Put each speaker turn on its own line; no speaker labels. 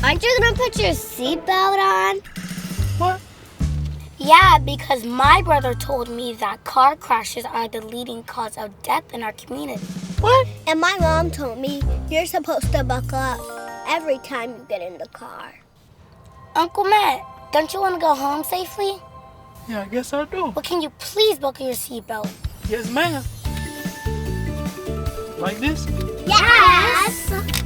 Aren't you gonna put your seatbelt on?
What?
Yeah, because my brother told me that car crashes are the leading cause of death in our community.
What?
And my mom told me you're supposed to buckle up every time you get in the car.
Uncle Matt, don't you want to go home safely?
Yeah, I guess I do.
Well, can you please buckle your seatbelt?
Yes, ma'am. Like this?
Yes!